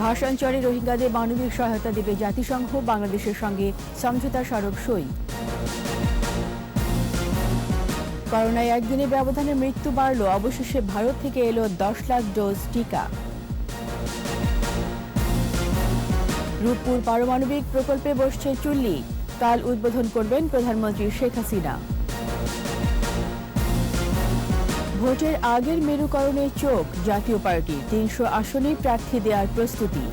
ভাসানচরে রোহিঙ্গাদের মানবিক সহায়তা দেবে জাতিসংঘ, বাংলাদেশের সঙ্গে সমঝোতা স্মারক সই। করোনায় একদিনের ব্যবধানে মৃত্যু বাড়ল, অবশেষে ভারত থেকে এলো 10 লাখ ডোজ টিকা। রূপপুর পারমাণবিক প্রকল্পে বসছে চুল্লি, কাল উদ্বোধন করবেন প্রধানমন্ত্রী শেখ হাসিনা। ভোটের আগের মেরুকরণে চোখ জাতীয় পার্টি, 300 আসনেই প্রার্থী দেওয়ার প্রস্তুতি।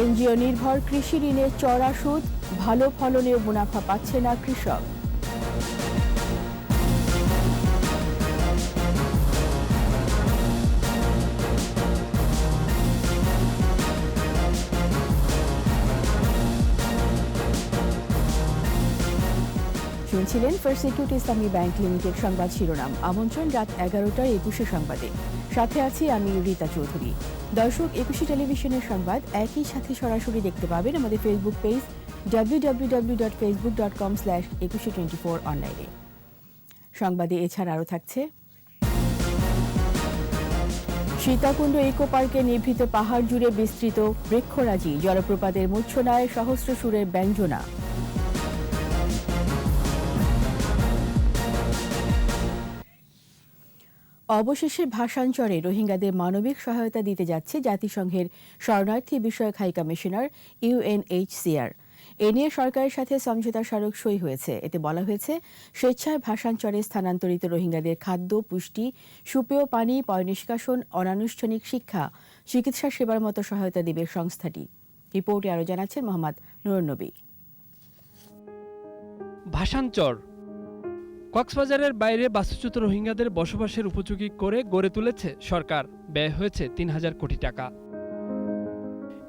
এনজিও নির্ভর কৃষি ঋণে চড়া সুদ, ভালো ফলনেও মুনাফা পাচ্ছে না কৃষক। শুনছিলেন ফার্স্ট সিকিউরিটি ইসলামী ব্যাংক লিমিটেড সংবাদ শিরোনাম। আমন্ত্রণ রাত 11টার 21 সংবাদে, সাথে আছি আমি রীতা চৌধুরী। দর্শক, 21 টেলিভিশনের সংবাদ একই সাথে সরাসরি দেখতে পাবেন আমাদের ফেসবুক পেজ www.facebook.com/2124 অনলাইনে। সংবাদে এছাড়া আরও থাকছে: সীতাকুণ্ড ইকো পার্কে নিভৃত পাহাড় জুড়ে বিস্তৃত বৃক্ষরাজি, জলপ্রপাতের মূর্ছনায় সহস্র সুরের ব্যঞ্জনা। অবশেষে ভাসানচরে রোহিঙ্গাদের মানবিক সহায়তা দিতে যাচ্ছে জাতিসংঘের শরণার্থী বিষয়ক হাই কমিশনার UNHCR। এ নিয়ে সরকারের সাথে সমঝোতা স্মারক সই হয়েছে। এতে বলা হয়েছে, স্বেচ্ছায় ভাসানচরে স্থানান্তরিত রোহিঙ্গাদের খাদ্য, পুষ্টি, সুপেয় পানি, পয়ঃনিষ্কাশন, অনানুষ্ঠানিক শিক্ষা, চিকিৎসা সেবার মতো সহায়তা দেবে সংস্থাটি। রিপোর্টে আরও জানাচ্ছেন মোহাম্মদ নুরুন নবী। ভাসানচর কক্সবাজারের বাইরে বাস্তুচ্যুত রোহিঙ্গাদের বসবাসের উপযোগী করে গড়ে তুলেছে সরকার। ব্যয় হয়েছে ৩,০০০ কোটি টাকা।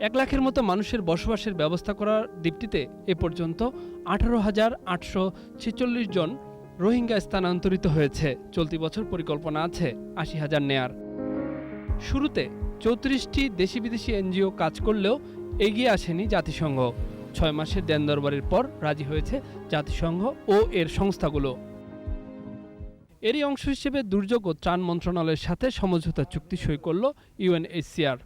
1 লাখের মতো মানুষের বসবাসের ব্যবস্থা করার দ্বীপটিতে এ পর্যন্ত 18,846 জন রোহিঙ্গা স্থানান্তরিত হয়েছে। চলতি বছর পরিকল্পনা আছে 80,000 নেয়ার। শুরুতে 34টি দেশি বিদেশি এনজিও কাজ করলেও এগিয়ে আসেনি জাতিসংঘ। 6 মাসের দেন দরবারের পর রাজি হয়েছে জাতিসংঘ ও এর সংস্থাগুলো। এরই অংশ হিসেবে দুর্যোগ ও ত্রাণ মন্ত্রণালয়ের সাথে সমঝোতা চুক্তি সই করল UNHCR।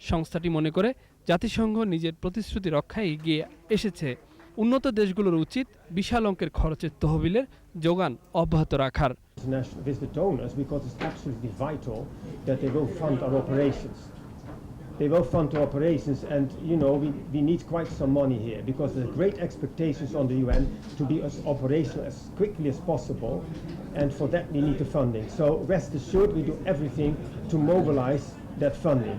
সংস্থাটি মনে করে, জাতিসংঘ নিজের প্রতিশ্রুতি রক্ষায় এগিয়ে এসেছে। উন্নত দেশগুলোর উচিত বিশাল অঙ্কের খরচের তহবিলের যোগান অব্যাহত রাখার। They will fund our operations, and we need quite some money here because there's great expectations on the UN to be as operational as quickly as possible, and for that we need the funding. So rest assured we do everything to mobilize that funding.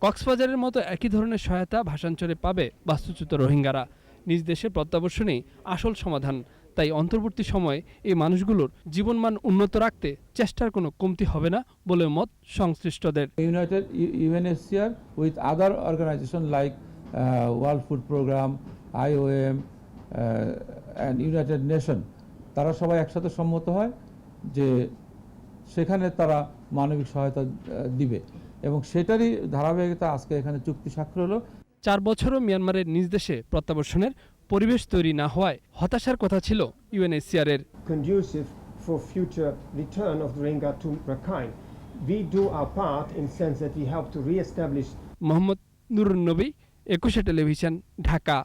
কক্সবাজারের মতো একই ধরনের সহায়তা ভাসানচরে পাবে বাস্তুচ্যুত রোহিঙ্গারা। নিজ দেশে প্রত্যাবর্তনই আসল সমাধান। তাই অন্তর্বর্তী সময়ে এই মানুষগুলোর জীবনমান উন্নত রাখতে চেষ্টার কোনো কমতি হবে না বলে মত সংশ্লিষ্টদের। UNHCR with other organizations like World Food Program, IOM and United Nations, তারা সবাই একসাথে সম্মত হয় যে সেখানে তারা মানবিক সহায়তা দিবে, এবং সেটারই ধারাবাহিকতা আজকে এখানে চুক্তি স্বাক্ষর হলো। 4 বছরও মিয়ানমারের নিজ দেশে প্রত্যাবর্তনের পরিবেশ তৈরি না হওয়ায় হতাশার কথা ছিল UNHCR এর। Conducive for future return of the Rohingya to Rakhine. We do our part in sense that we help to re-establish. Mohammad Nurun নবী, 21 টেলিভিশন, ঢাকা।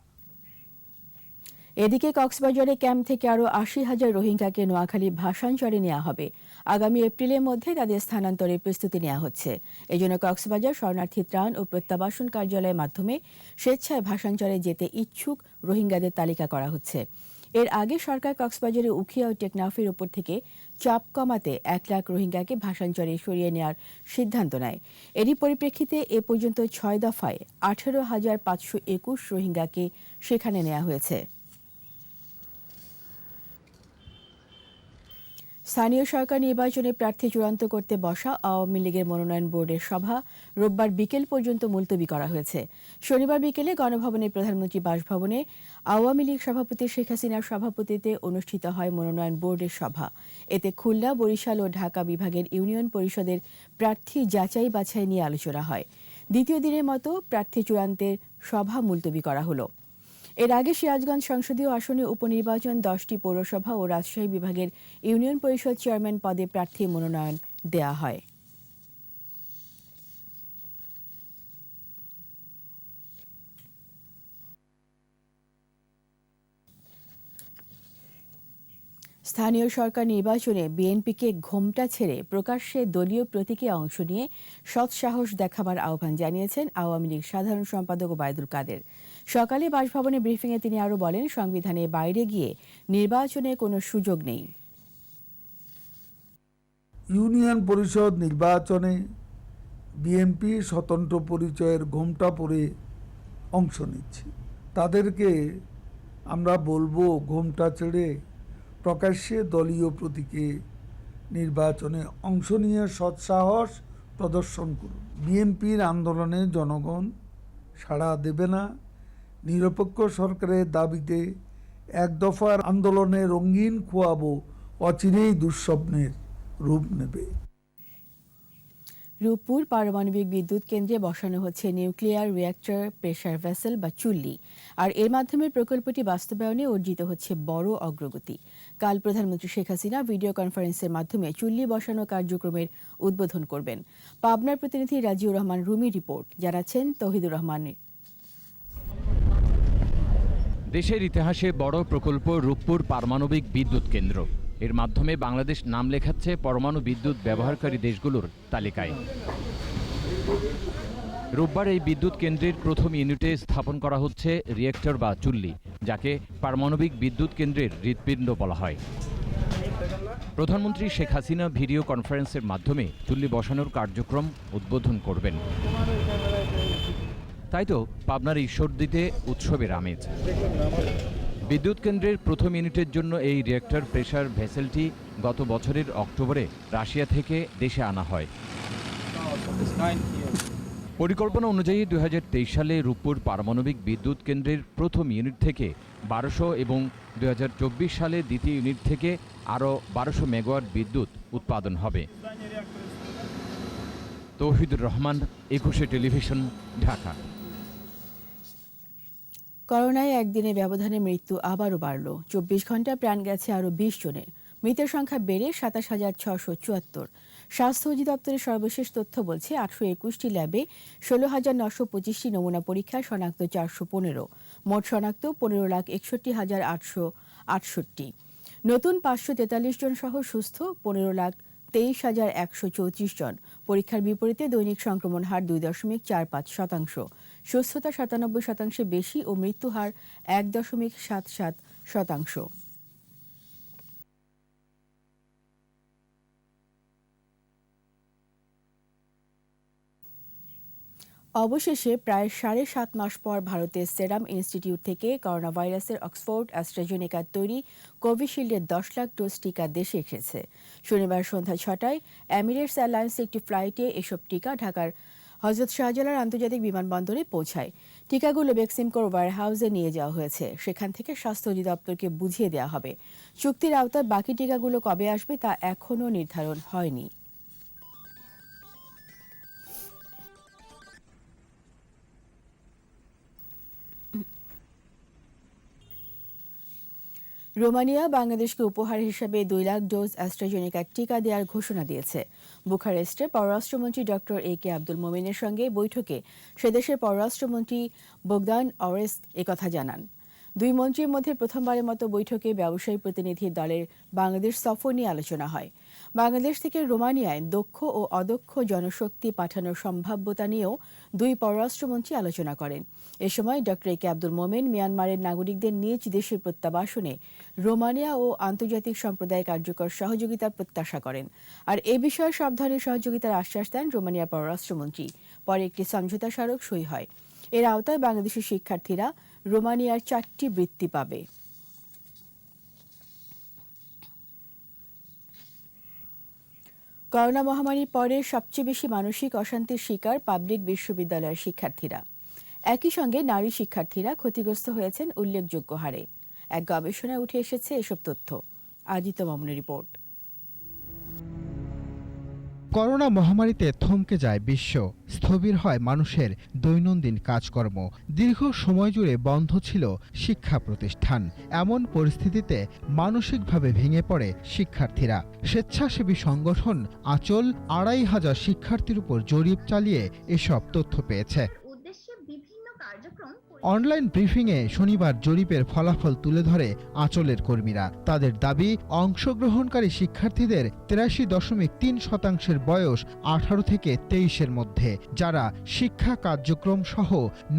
এদিকে কক্সবাজারে ক্যাম্প থেকে আরও 80,000 রোহিঙ্গাকে নোয়াখালী ভাসানচরে নেওয়া হবে। আগামী এপ্রিলের মধ্যে তাদের স্থানান্তরের প্রস্তুতি নেওয়া হচ্ছে। এজন্য কক্সবাজার শরণার্থী ত্রাণ ও প্রত্যাবাসন কার্যালয়ের মাধ্যমে স্বেচ্ছায় ভাসানচরে যেতে ইচ্ছুক রোহিঙ্গাদের তালিকা করা হচ্ছে। এর আগে সরকার কক্সবাজারের উখিয়া ও টেকনাফের উপর থেকে চাপ কমাতে 1 লাখ রোহিঙ্গাকে ভাসানচরে সরিয়ে নেওয়ার সিদ্ধান্ত নেয়। এরই পরিপ্রেক্ষিতে এ পর্যন্ত 6 দফায় 18,521 রোহিঙ্গাকে সেখানে নেওয়া হয়েছে। স্থানীয় সরকার নির্বাচনে প্রার্থী চূড়ান্ত করতে বসা আওয়ামী লীগের মনোনয়ন বোর্ডের সভা রোববার বিকেল পর্যন্ত মুলতবি করা হয়েছে। শনিবার বিকেলে গণভবনের প্রধানমন্ত্রী বাসভবনে আওয়ামী লীগ সভাপতি শেখ হাসিনার সভাপতিত্বে অনুষ্ঠিত হয় মনোনয়ন বোর্ডের সভা। এতে খুলনা, বরিশাল ও ঢাকা বিভাগের ইউনিয়ন পরিষদের প্রার্থী যাচাই বাছাই নিয়ে আলোচনা হয়। দ্বিতীয় দিনের মতো প্রার্থী চূড়ান্তের সভা মুলতবি করা হলো। এর আগে সিরাজগঞ্জ সংসদীয় আসনে উপনির্বাচন, 10টি পৌরসভা ও রাজশাহী বিভাগের ইউনিয়ন পরিষদ চেয়ারম্যান পদে প্রার্থী মনোনয়ন দেয়া হয়। স্থানীয় সরকার নির্বাচনে বিএনপিকে ঘোমটা ছেড়ে প্রকাশ্যে দলীয় প্রতীকে অংশ নিয়ে সৎসাহস দেখাবার আহ্বান জানিয়েছেন আওয়ামী লীগ সাধারণ সম্পাদক ওবায়দুল কাদের। সকালে বাসভবনে ব্রিফিংয়ে তিনি আরও বলেন, সংবিধানের বাইরে গিয়ে নির্বাচনে কোনো সুযোগ নেই। ইউনিয়ন পরিষদ নির্বাচনে বিএনপি স্বতন্ত্র পরিচয়ের ঘোমটা পরে অংশ নিচ্ছে। তাদেরকে আমরা বলবো ঘোমটা ছেড়ে প্রকাশ্যে দলীয় প্রতীকে নির্বাচনে অংশ নিয়ে সৎসাহস প্রদর্শন করুন। বিএনপির আন্দোলনে জনগণ সাড়া দেবে না। নিরপেক্ষ সরকারের দাবিতে এক দফার আন্দোলনে রঙিন খোয়াবো অচিরেই দুঃস্বপ্নের রূপ নেবে। রূপপুর পারমাণবিক বিদ্যুৎ কেন্দ্রে বসানো হচ্ছে নিউক্লিয়ার রিঅ্যাক্টর প্রেসার ভেসেল বা চুল্লি, আর এর মাধ্যমে প্রকল্পটি বাস্তবায়নে অর্জিত হচ্ছে বড় অগ্রগতি। কাল প্রধানমন্ত্রী শেখ হাসিনা ভিডিও কনফারেন্সের মাধ্যমে চুল্লি বসানো কার্যক্রমের উদ্বোধন করবেন। পাবনার প্রতিনিধি রাজিউর রহমান রুমি রিপোর্ট, জানাচ্ছেন তৌহিদুর রহমান। দেশের ইতিহাসে বড় প্রকল্প রূপপুর পারমাণবিক বিদ্যুৎ কেন্দ্র। এর মাধ্যমে বাংলাদেশ নাম লেখাচ্ছে পরমাণু বিদ্যুৎ ব্যবহারকারী দেশগুলোর তালিকায়। রোববার এই বিদ্যুৎ কেন্দ্রের প্রথম ইউনিটে স্থাপন করা হচ্ছে রিঅ্যাক্টর বা চুল্লি, যাকে পারমাণবিক বিদ্যুৎ কেন্দ্রের হৃৎপিণ্ড বলা হয়। প্রধানমন্ত্রী শেখ হাসিনা ভিডিও কনফারেন্সের মাধ্যমে চুল্লি বসানোর কার্যক্রম উদ্বোধন করবেন। তাই তো পাবনার ঈশ্বরদীতে উৎসবের আমেজ। বিদ্যুৎ কেন্দ্রের প্রথম ইউনিটের জন্য এই রিঅ্যাক্টর প্রেসার ভেসেলটি গত বছরের অক্টোবরে রাশিয়া থেকে দেশে আনা হয়। পরিকল্পনা অনুযায়ী 2023 সালে রূপপুর পারমাণবিক বিদ্যুৎ কেন্দ্রের প্রথম ইউনিট থেকে 1200 এবং 2024 সালে দ্বিতীয় ইউনিট থেকে আরও 1200 মেগাওয়াট বিদ্যুৎ উৎপাদন হবে। তৌহিদুর রহমান, 21 টেলিভিশন, ঢাকা। করোনায় একদিনে ব্যবধানে মৃত্যু আবারও বাড়ল। 24 ঘন্টায় প্রাণ গেছে আরও 20 জনের। মৃতের সংখ্যা বেড়ে 27,674। স্বাস্থ্য অধিদপ্তরের সর্বশেষ তথ্য বলছে 821টি ল্যাবে 16,925টি নমুনা পরীক্ষায় শনাক্ত 415। মোট শনাক্ত 15,61,868। নতুন 543 জন সহ সুস্থ 15,23,134 জন। পরীক্ষার বিপরীতে দৈনিক সংক্রমণ হার 2.45%, সুস্থতা 97% বেশি ও মৃত্যু হার 1.77%। অবশেষে প্রায় 7.5 মাস পর ভারতের সেরাম ইনস্টিটিউট থেকে করোনা ভাইরাসের অক্সফোর্ড অ্যাস্ট্রাজেনেকার তৈরি কোভিশিল্ডের 10 লাখ ডোজ টিকা দেশে এসেছে। শনিবার সন্ধ্যা 6টায় এমিরেটস এয়ারলাইন্সের একটি ফ্লাইটে এসব টিকা ঢাকার হযরত শাহজালাল আন্তর্জাতিক বিমানবন্দরে পৌঁছায়। টিকাগুলো বেক্সিমকোর ওয়্যারহাউসে নিয়ে যাওয়া হয়েছে। সেখান থেকে স্বাস্থ্য অধিদপ্তরকে বুঝিয়ে দেওয়া হবে। চুক্তির আওতায় বাকি টিকাগুলো কবে আসবে তা এখনও নির্ধারণ হয়নি। রোমানিয়া বাংলাদেশকে উপহার হিসেবে 2 লাখ ডোজ অ্যাস্ট্রাজেনেকার টিকা দেওয়ার ঘোষণা দিয়েছে। বুখারেস্টে পররাষ্ট্রমন্ত্রী ডক্টর একে আব্দুল মোমেনের সঙ্গে বৈঠকে সেদেশের পররাষ্ট্রমন্ত্রী বোগদান অরেস্ক একথা জানান। দুই মন্ত্রীর মধ্যে প্রথমবারের মতো বৈঠকে ব্যবসায়ী প্রতিনিধি দলের বাংলাদেশ সফর নিয়ে আলোচনা হয়। বাংলাদেশ থেকে রোমানিয়ায় দক্ষ ও অদক্ষ জনশক্তি পাঠানোর সম্ভাব্যতা নিয়েও দুই পররাষ্ট্রমন্ত্রী আলোচনা করেন। এ সময় ডক্টর একে আব্দুল মোমেন মিয়ানমারের নাগরিকদের নিজ দেশের প্রত্যাবাসনে রোমানিয়া ও আন্তর্জাতিক সম্প্রদায় কার্যকর সহযোগিতার প্রত্যাশা করেন। আর এ বিষয়ে সব ধরনের সহযোগিতার আশ্বাস দেন রোমানিয়ার পররাষ্ট্রমন্ত্রী। পরে একটি সমঝোতা স্মারক সই হয়। এর আওতায় বাংলাদেশের শিক্ষার্থীরা রোমানিয়ার 4টি বৃত্তি পাবে। করোনা মহামারীর পরে সবচেয়ে বেশি মানসিক অশান্তির শিকার পাবলিক বিশ্ববিদ্যালয়ের শিক্ষার্থীরা। একই সঙ্গে নারী শিক্ষার্থীরা ক্ষতিগ্রস্ত হয়েছেন উল্লেখযোগ্য হারে। এক গবেষণায় উঠে এসেছে এসব তথ্য। আজিত মামুনের রিপোর্ট। করোনা মহামারীতে থমকে যায় বিশ্ব, স্থবির হয় মানুষের দৈনন্দিন কাজকর্ম। দীর্ঘ সময় জুড়ে বন্ধ ছিল শিক্ষা প্রতিষ্ঠান। এমন পরিস্থিতিতে মানসিকভাবে ভেঙে পড়ে শিক্ষার্থীরা। স্বেচ্ছাসেবী সংগঠন আঁচল 2,500 শিক্ষার্থীর উপর জরিপ চালিয়ে এসব তথ্য পেয়েছে। অনলাইন ব্রিফিংয়ে শনিবার জরিপের ফলাফল তুলে ধরে আঁচলের কর্মীরা। তাদের দাবি, অংশগ্রহণকারী শিক্ষার্থীদের 83.3% বয়স 18 থেকে 23-এর মধ্যে, যারা শিক্ষা কার্যক্রম সহ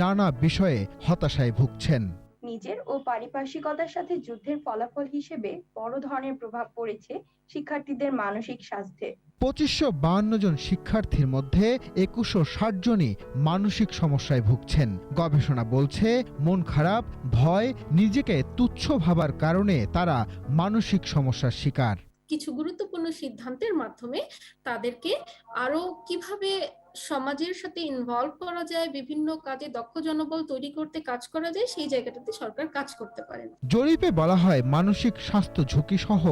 নানা বিষয়ে হতাশায় ভুগছেন। নিজের ও পারিপার্শ্বিকতার সাথে যুদ্ধের ফলাফল হিসেবে বড় ধরনের প্রভাব পড়েছে শিক্ষার্থীদের মানসিক স্বাস্থ্যে। 2552 জন শিক্ষার্থীর মধ্যে 2160 জনই মানসিক সমস্যায় ভুগছেন। গবেষণা বলছে, মন খারাপ, ভয়, নিজেকে তুচ্ছ ভাবার কারণে তারা মানসিক সমস্যার শিকার। কিছু গুরুত্বপূর্ণ সিদ্ধান্তের মাধ্যমে তাদেরকে আরো কিভাবে সমাজের সাথে ইনভলভ করা যায়, বিভিন্ন কাজে দক্ষ জনবল তৈরি করতে কাজ করা যায়, সেই জায়গাটাতে সরকার কাজ করতে পারে। জরিপে বলা হয়, মানসিক স্বাস্থ্য ঝুঁকি সহ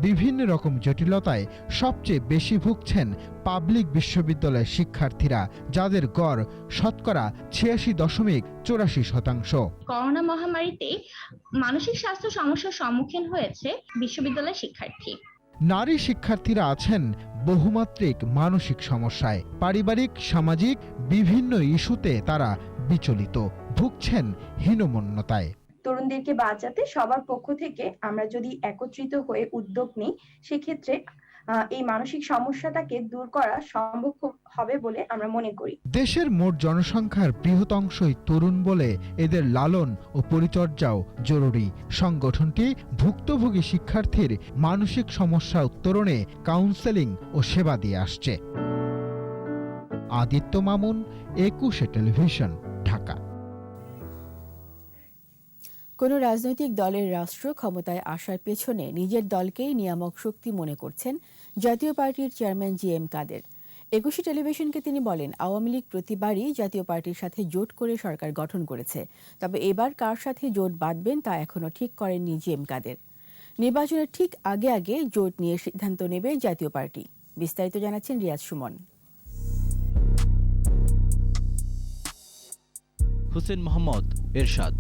বিভিন্ন রকম জটিলতায় সবচেয়ে বেশি ভুগছেন পাবলিক বিশ্ববিদ্যালয়ের শিক্ষার্থীরা, যাদের গড় শতকরা 86.84%। করোনা মহামারীতে মানসিক স্বাস্থ্য সমস্যার সম্মুখীন হয়েছে বিশ্ববিদ্যালয়ের শিক্ষার্থী। নারী শিক্ষার্থীরা আছেন বহুমাত্রিক মানসিক সমস্যায়। পারিবারিক, সামাজিক বিভিন্ন ইস্যুতে তারা বিচলিত, ভুগছেন হীনমন্যতায়। তরুণদেরকে বাঁচাতে সবার পক্ষ থেকে আমরা যদি একত্রিত হয়ে উদ্যোগ নিই, সেক্ষেত্রে এই মানসিক সমস্যাটাকে দূর করা সম্ভব হবে বলে আমরা মনে করি। দেশের মোট জনসংখ্যার বৃহৎ অংশই তরুণ বলে এদের লালন ও পরিচর্যাও জরুরি। সংগঠনটি ভুক্তভোগী শিক্ষার্থীর মানসিক সমস্যা উত্তরণে কাউন্সেলিং ও সেবা দিয়ে আসছে। আদিত্য মামুন, 21 টেলিভিশন, ঢাকা। কোনো রাজনৈতিক দলের রাষ্ট্র ক্ষমতায় আসার পেছনে নিজের দলকেই নিয়ামক শক্তি মনে করছেন জাতীয় পার্টির চেয়ারম্যান জি.এম. কাদের। 21 টেলিভিশনকে তিনি বলেন, আওয়ামী লীগ প্রতিবারই জাতীয় পার্টির সাথে জোট করে সরকার গঠন করেছে, তবে এবার কার সাথে জোট বাঁধবেন তা এখনো ঠিক করেননি জি.এম. কাদের। নির্বাচনের ঠিক আগে আগে জোট নিয়ে সিদ্ধান্ত নেবে জাতীয় পার্টি। বিস্তারিত জানাচ্ছেন রিয়াজ সুমন। হোসেন মোহাম্মদ এরশাদ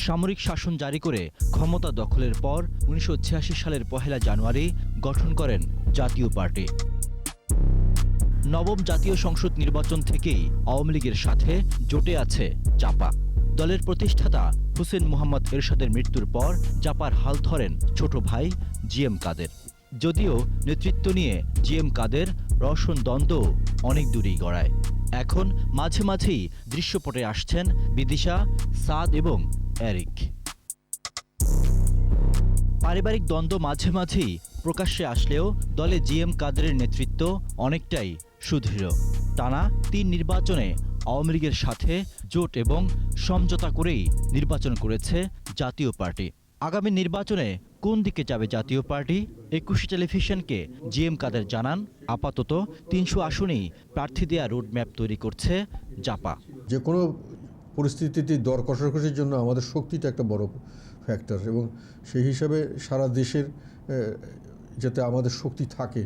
সামরিক শাসন জারি করে ক্ষমতা দখলের পর 1986 সালের 1 জানুয়ারি গঠন করেন জাতীয় পার্টি। নবম জাতীয় সংসদ নির্বাচন থেকেই আওয়ামী লীগের সাথে জোটে আছে জাপা। দলের প্রতিষ্ঠাতা হোসেন মোহাম্মদ এরশাদের মৃত্যুর পর জাপার হাল ধরেন ছোট ভাই জি.এম. কাদের। যদিও নেতৃত্ব নিয়ে জি.এম. কাদের রওশন দ্বন্দ্ব অনেক দূরেই গড়ায়। এখন মাঝে মাঝেই দৃশ্যপটে আসছেন বিদিশা, সাদ এবং এরিক। পারিবারিক দ্বন্দ্ব মাঝে মাঝেই প্রকাশ্যে আসলেও দলে জি.এম. কাদেরের নেতৃত্ব অনেকটাই সুদৃঢ়। টানা 3 নির্বাচনে আওয়ামী লীগের সাথে জোট এবং সমঝোতা করেই নির্বাচন করেছে জাতীয় পার্টি। আগামী নির্বাচনে কোন দিকে যাবে জাতীয় পার্টি? 21 টেলিভিশনকে জি.এম. কাদের জানান, আপাতত 300 আসনেই প্রার্থী দেয়া রোডম্যাপ তৈরি করছে জাপা। যে কোনো পরিস্থিতিতে দর কষাকষির জন্য আমাদের শক্তিটা একটা বড় ফ্যাক্টর, এবং সেই হিসাবে সারা দেশের যাতে আমাদের শক্তি থাকে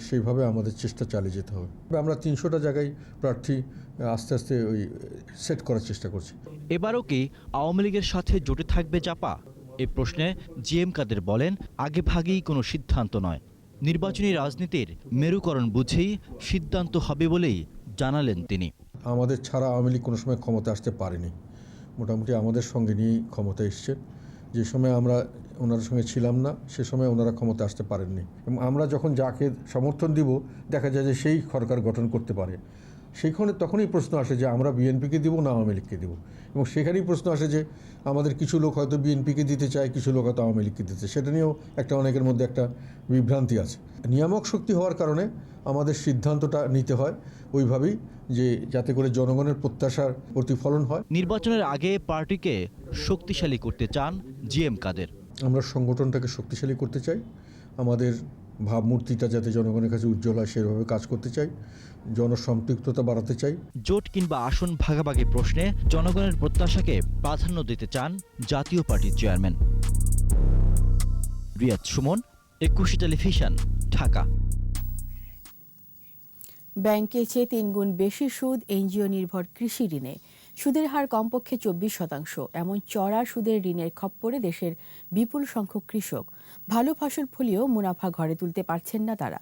সেইভাবে আমাদের চেষ্টা চালিয়ে যেতে হবে। আমরা 300টা জায়গায় প্রার্থী আস্তে আস্তে সেট করার চেষ্টা করছি। এবারও কি আওয়ামী লীগের সাথে জোটে থাকবে জাপা? এই প্রশ্নে জি.এম. কাদের বলেন, আগে ভাগেই কোনো সিদ্ধান্ত নয়, নির্বাচনী রাজনীতির মেরুকরণ বুঝেই সিদ্ধান্ত হবে বলেই জানালেন তিনি। আমাদের ছাড়া আওয়ামী লীগ কোনো সময় ক্ষমতা আসতে পারেনি, মোটামুটি আমাদের সঙ্গে নিয়েই ক্ষমতা এসছে। যে সময় আমরা ওনার সঙ্গে ছিলাম না, সে সময় ওনারা ক্ষমতা আসতে পারেননি, এবং আমরা যখন যাকে সমর্থন দিব দেখা যায় যে সেই সরকার গঠন করতে পারে। সেইখানে তখনই প্রশ্ন আসে যে আমরা বিএনপিকে দিব না আওয়ামী লীগকে দিব, এবং সেখানেই প্রশ্ন আসে যে আমাদের কিছু লোক হয়তো বিএনপিকে দিতে চায়, কিছু লোক হয়তো আওয়ামী লীগকে দিতে, সেটা নিয়েও একটা অনেকের মধ্যে একটা বিভ্রান্তি আছে। নিয়ামক শক্তি হওয়ার কারণে আমাদের সিদ্ধান্তটা নিতে হয় ওইভাবেই, যে যাতে করে জনগণের প্রত্যাশার প্রতিফলন হয়। নির্বাচনের আগে পার্টিকে শক্তিশালী করতে চান জি.এম. কাদের। আমরা সংগঠনটাকে শক্তিশালী করতে চাই, আমাদের ভাবমূর্তিটা যাতে জনগণের কাছে উজ্জ্বল হয় সেভাবে কাজ করতে চাই, জনসম্পৃক্ততা বাড়াতে চাই। জোট কিংবা আসন ভাগাভাগি প্রশ্নে জনগণের প্রত্যাশাকে প্রাধান্য দিতে চান জাতীয় পার্টির চেয়ারম্যান। রিয়াজ সুমন, 21 টেলিভিশন, ঢাকা। ব্যাংকের চেয়ে 3 গুণ বেশি সুদ এনজিও নির্ভর কৃষি ঋণে। সুদের হার কমপক্ষে 24%। এমন চড়া সুদের ঋণের খপ্পরে দেশের বিপুল সংখ্যক কৃষক। ভালো ফসল ফলিয়েও মুনাফা ঘরে তুলতে পারছেন না তারা।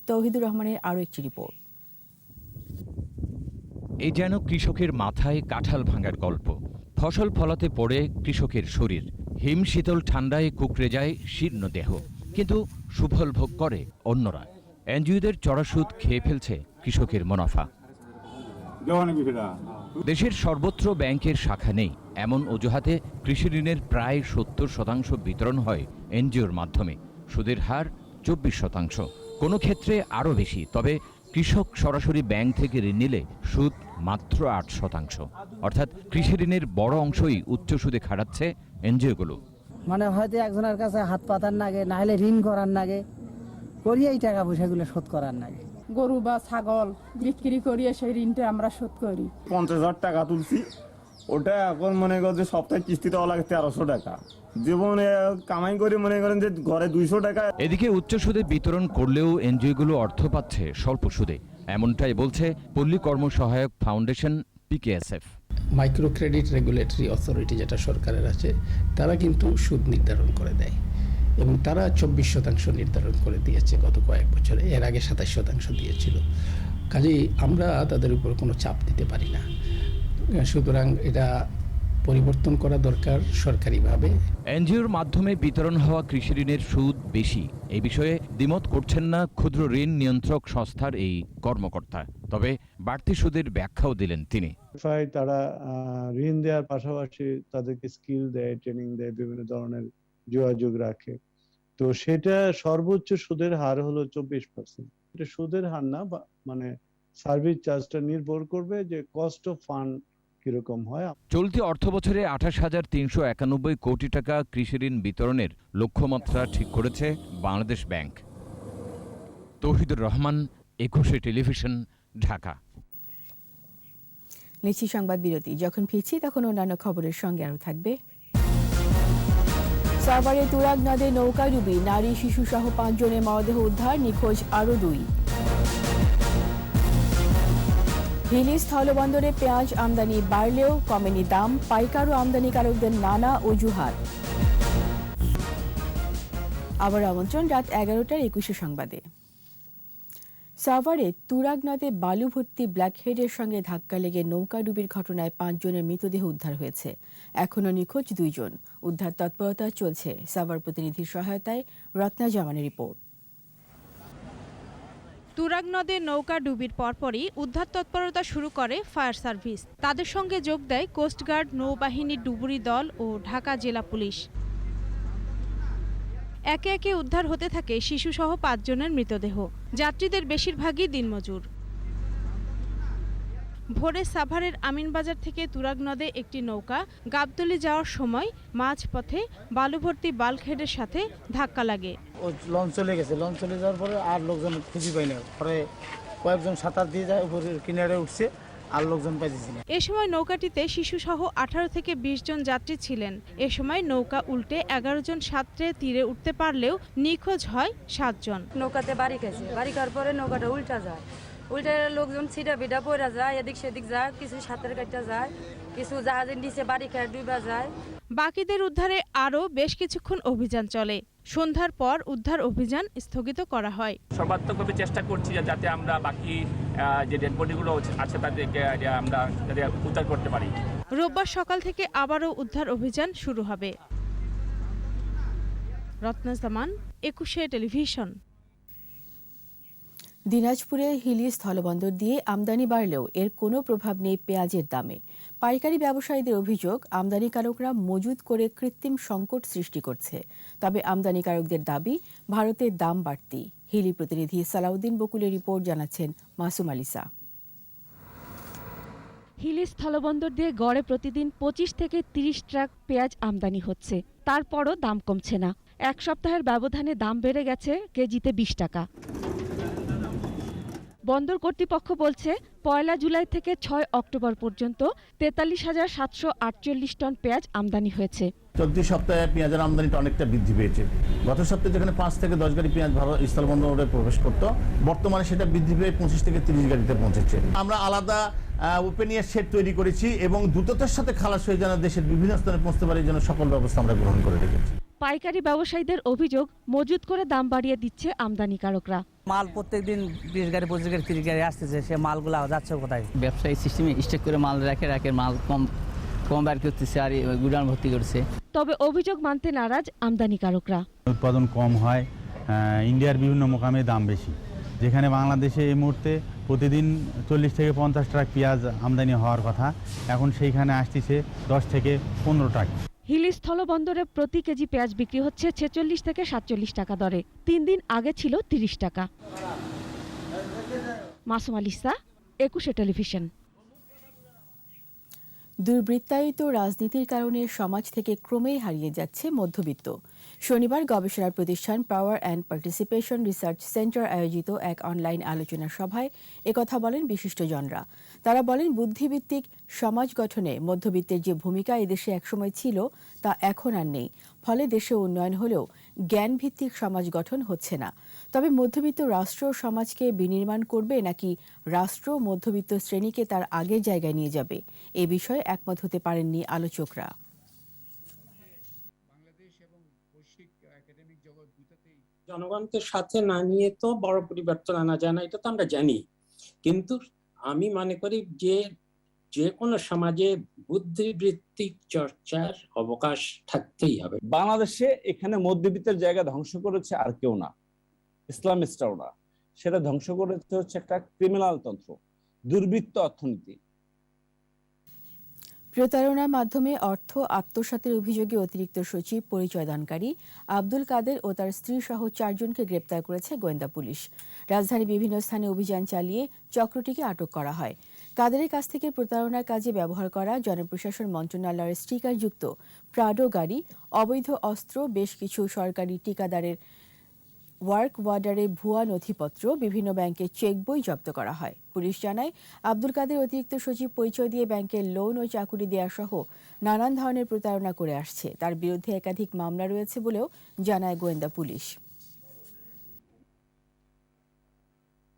তৌহিদুর রহমানের আরও একটি রিপোর্ট। এই যেন কৃষকের মাথায় কাঁঠাল ভাঙার গল্প। ফসল ফলাতে পড়ে কৃষকের শরীর, হিম শীতল ঠান্ডায় কুঁকড়ে যায় শীর্ণ দেহ, কিন্তু সুফল ভোগ করে অন্যরা। এনজিওদের চড়া সুদ খেয়ে ফেলছে কৃষকের মুনাফা। দেশের সর্বত্র ব্যাংকের শাখা নেই, এমন অজুহাতে কৃষি ঋণের প্রায় 70% বিতরণ হয় এনজিওর মাধ্যমে। সুদের হার 24%, কোনো ক্ষেত্রে আরও বেশি। তবে কৃষক সরাসরি ব্যাংক থেকে ঋণ নিলে সুদ মাত্র 8%। অর্থাৎ কৃষি ঋণের বড় অংশই উচ্চ সুদে খাটাচ্ছে এনজিওগুলো। মানে হয়তো একজনের কাছে হাত পাতার নাগে, না হলে ঋণ করার নাগে, করিয়ে এই টাকা পয়সাগুলো শোধ করার নাগে। গরু বা ছাগল বিক্রি করিয়ে সেই ঋণটা আমরা শোধ করি। 50,000 টাকা তুলছি, ওটা এখন মনে করেন যে সপ্তাহে কিস্তি দেওয়া লাগে 1300 টাকা। জীবনে কামাই করে মনে করেন যে ঘরে 200 টাকা। এদিকে উচ্চ সুদে বিতরণ করলেও এনজিওগুলো অর্থ পাচ্ছে স্বল্প সুদে, এমনটাই বলছে Palli Karmasahayak foundation PKSF। Micro credit regulatory authority যেটা সরকারের আছে, তারা কিন্তু সুদ নির্ধারণ করে দেয় এবং তারা 24% নির্ধারণ করে দিয়েছে গত কয়েক বছরে। এর আগে 27% দিয়েছিল। কাজেই আমরা তাদের উপর কোনো চাপ দিতে পারি না। সুতরাং এটা পরিবর্তন করা দরকার সরকারিভাবে। এনজিওর মাধ্যমে বিতরণ হওয়া কৃষি ঋণের সুদ বেশি, এই বিষয়ে দ্বিমত করছেন না ক্ষুদ্র ঋণ নিয়ন্ত্রক সংস্থার এই কর্মকর্তা। তবে বাড়তি সুদের ব্যাখ্যাও দিলেন তিনি। তারা ঋণ দেওয়ার পাশাপাশি তাদেরকে স্কিল দেয়, ট্রেনিং দেয়, বিভিন্ন ধরনের যোগাযোগ রাখে। তো সেটা সর্বোচ্চ সুদের হার হলো 24%। এটা সুদের হার না, মানে সার্ভিস চার্জটা নির্ভর করবে যে কস্ট অফ ফান্ড কিরকম হয়। চলতি অর্থবছরে 28,391 কোটি টাকা কৃষি ঋণ বিতরণের লক্ষ্যমাত্রা ঠিক করেছে বাংলাদেশ ব্যাংক। তৌহিদুর রহমান, 21 টেলিভিশন, ঢাকা। নিচ্ছি সংবাদ বিরতি। যখন ফিরছি তখন অন্যান্য খবরের সঙ্গে আরও থাকবে। সাভারে তুরাগ নদে নৌকাডুবি, নারী শিশু সহ 5 জনের মরদেহ উদ্ধার, নিখোঁজ আরও 2। হিলি স্থলবন্দরে পেঁয়াজ আমদানি বাড়লেও কমেনি দাম, পাইকার ও আমদানিকারকদের নানা অজুহাত। আবার আমন্ত্রণ রাত 11টার 21 সংবাদে। সাভারে তুরাগ নদে বালু ভর্তি ব্ল্যাকহেডের সঙ্গে ধাক্কা লেগে নৌকাডুবির ঘটনায় 5 জনের মৃতদেহ উদ্ধার হয়েছে। এখনও নিখোঁজ 2 জন। উদ্ধার তৎপরতা চলছে। সাভার প্রতিনিধির সহায়তায় রত্না জামানের রিপোর্ট। তুরাগ নদে নৌকা ডুবির পরপরই উদ্ধার তৎপরতা শুরু করে ফায়ার সার্ভিস। তাদের সঙ্গে যোগ দেয় কোস্টগার্ড, নৌবাহিনীর ডুবুরি দল ও ঢাকা জেলা পুলিশ। একে একে উদ্ধার হতে থাকে শিশুসহ 5 জনের মৃতদেহ। যাত্রীদের বেশিরভাগই দিনমজুর। ভোরে সাভারের আমিনবাজার থেকে তুরাগ নদে একটি নৌকা গাবতলী যাওয়ার সময় মাঝপথে বালুভর্তি বাল্কহেডের সাথে ধাক্কা লাগে। লঞ্চ চলে গেছে, লঞ্চ চলে যাওয়ার পরে আর লোকজন খুঁজে পাই না। পরে কয়েকজন সাঁতার দিয়ে যায়, উপরে কিনারে উঠছে, আর লোকজন পাইতেছি না। এ সময় নৌকাটিতে শিশুসহ 18 থেকে 20 জন যাত্রী ছিলেন। এ সময় নৌকা উল্টে 11 জন সাঁতরে তীরে উঠতে পারলেও নিখোঁজ হয় 7 জন। নৌকাতে বাড়ি গেছে, বাড়ি খাওয়ার পরে নৌকাটা উল্টা যায়, উল্টে লোকজন ছিটা বিটা পড়া যায়, এদিক সেদিক যায়, কিছু সাঁতার কাটা যায়, কিছু জাহাজের নিচে বাড়ি খেয়ে ডুবা যায়। বাকিদের উদ্ধারে আরও বেশ কিছুক্ষণ অভিযান চলে। সন্ধ্যার পর উদ্ধার অভিযান স্থগিত করা হয়। সর্বাত্মকভাবে চেষ্টা করছি যাতে আমরা বাকি যে ডেড বডিগুলো আছে তাদেরকে আমরা উদ্ধার করতে পারি। রোববার সকাল থেকে আবারও উদ্ধার অভিযান শুরু হবে। রত্না জামান, 21 টেলিভিশন। দিনাজপুরে হিলি স্থলবন্দর দিয়ে আমদানি বাড়লেও এর কোনো প্রভাব নেই পেঁয়াজের দামে। পাইকারি ব্যবসায়ীদের অভিযোগ, আমদানিকারকরা মজুত করে কৃত্রিম সংকট সৃষ্টি করছে। তবে আমদানিকারকদের দাবি, ভারতের দাম বাড়তি। হিলি প্রতিনিধি সালাউদ্দিন বকুলের রিপোর্ট, জানাচ্ছেন মাসুম আলিসা। হিলি স্থলবন্দর দিয়ে গড়ে প্রতিদিন 25 থেকে 30 ট্রাক পেঁয়াজ আমদানি হচ্ছে। তারপরও দাম কমছে না। এক সপ্তাহের ব্যবধানে দাম বেড়ে গেছে কেজিতে 20 টাকা। বন্দর কর্তৃপক্ষ বলছে 1 জুলাই থেকে 6 অক্টোবর পর্যন্ত 43,748 টন পেঁয়াজ আমদানি হয়েছে। চলতি সপ্তাহে পেঁয়াজের আমদানিটা অনেকটা বৃদ্ধি পেয়েছে। গত সপ্তাহে যেখানে 5 থেকে 10 গাড়ি পেঁয়াজ ভারত স্থলবন্দরে প্রবেশ করত, বর্তমানে সেটা বৃদ্ধি পেয়ে 25 থেকে 30 গাড়িতে পৌঁছেছে। আমরা আলাদা ওপেন এয়ার শেড তৈরি করেছি এবং দ্রুততার সাথে খালাস হয়ে যেন দেশের বিভিন্ন স্থানে পৌঁছতে পারে, যেন সকল ব্যবস্থা আমরা গ্রহণ করে রেখেছি। পাইকারি ব্যবসায়ীদের অভিযোগ, মজুত করে দাম বাড়িয়ে দিচ্ছে আমদানিকারকরা। মাল প্রত্যেকদিন 20 গাড়ি 25 গাড়ি 30 গাড়ি আসতেছে, সে মালগুলো যাচ্ছে কোথায়? ব্যবসায়ী সিস্টেমে স্টক করে মাল রাখে, মাল কম কম বার করতেছে আর গুডাউন ভর্তি করছে। তবে অভিযোগ মানতে নারাজ আমদানিকারকরা। উৎপাদন কম হয়, ইন্ডিয়ার বিভিন্ন মোকামে দাম বেশি, যেখানে বাংলাদেশে এই মুহূর্তে প্রতিদিন 40 থেকে 50 ট্রাক পেঁয়াজ আমদানি হওয়ার কথা, এখন সেইখানে আসতেছে 10 থেকে 15 ট্রাক। হিলি স্থলবন্দরে প্রতি কেজি পেঁয়াজ বিক্রি হচ্ছে 46 থেকে 47 টাকা দরে। 3 দিন আগে ছিল 30 টাকা। মাসুম আলিসা, 21 টেলিভিশন। দুর্বৃত্তায়িত রাজনীতির কারণে সমাজ থেকে ক্রমেই হারিয়ে যাচ্ছে মধ্যবিত্ত। শনিবার গবেষণা প্রতিষ্ঠান power and participation research centre আয়োজিত এক অনলাইন আলোচনা সভায় একথা বলেন বিশিষ্টজনরা। তারা বলেন, বুদ্ধিভিত্তিক সমাজ গঠনে মধ্যবিত্তের যে ভূমিকা এদেশে একসময় ছিল তা এখন আর নেই। ফলে দেশে উন্নয়ন হলেও জ্ঞানভিত্তিক সমাজ গঠন হচ্ছে না। তবে মধ্যবিত্ত রাষ্ট্র সমাজকে বিনির্মাণ করবে নাকি রাষ্ট্র মধ্যবিত্ত শ্রেণীকে তার আগের জায়গায় নিয়ে যাবে, এ বিষয়ে একমত হতে পারেননি আলোচকরা। জনগণকে সাথে না নিয়ে তো বড় পরিবর্তন আনা যায় না, এটা তো আমরা জানি। কিন্তু আমি মনে করি যে কোনো সমাজে বুদ্ধিবৃত্তিক চর্চার অবকাশ থাকতেই হবে। বাংলাদেশে এখানে মধ্যবিত্তের জায়গা ধ্বংস করেছে আর কেউ না, ইসলামিস্টরাও না। সেটা ধ্বংস করেছে হচ্ছে একটা ক্রিমিনাল তন্ত্র, দুর্বৃত্ত অর্থনীতি। প্রতারণার মাধ্যমে অর্থ আত্মসাতের অভিযোগে অতিরিক্ত সচিব পরিচয়দানকারী আব্দুল কাদের ও তার স্ত্রী সহ 4 জনকে গ্রেপ্তার করেছে গোয়েন্দা পুলিশ। রাজধানীর বিভিন্ন স্থানে অভিযান চালিয়ে চক্রটিকে আটক করা হয়। কাদেরের কাছ থেকে প্রতারণার কাজে ব্যবহার করা জনপ্রশাসন মন্ত্রণালয়ের স্টিকারযুক্ত প্রাডো গাড়ি, অবৈধ অস্ত্র, বেশ কিছু সরকারি ঠিকাদারের ওয়ার্ক ওয়ার্ডারে ভুয়া নথিপত্র, বিভিন্ন ব্যাংকের চেক বই জব্দ করা হয়। পুলিশ জানায়, আব্দুল কাদের অতিরিক্ত সচিব পরিচয় দিয়ে ব্যাংকের লোন ও চাকুরি দেওয়া সহ নানান ধরনের প্রতারণা করে আসছে। তার বিরুদ্ধে একাধিক মামলা রয়েছে বলেও জানায় গোয়েন্দা পুলিশ।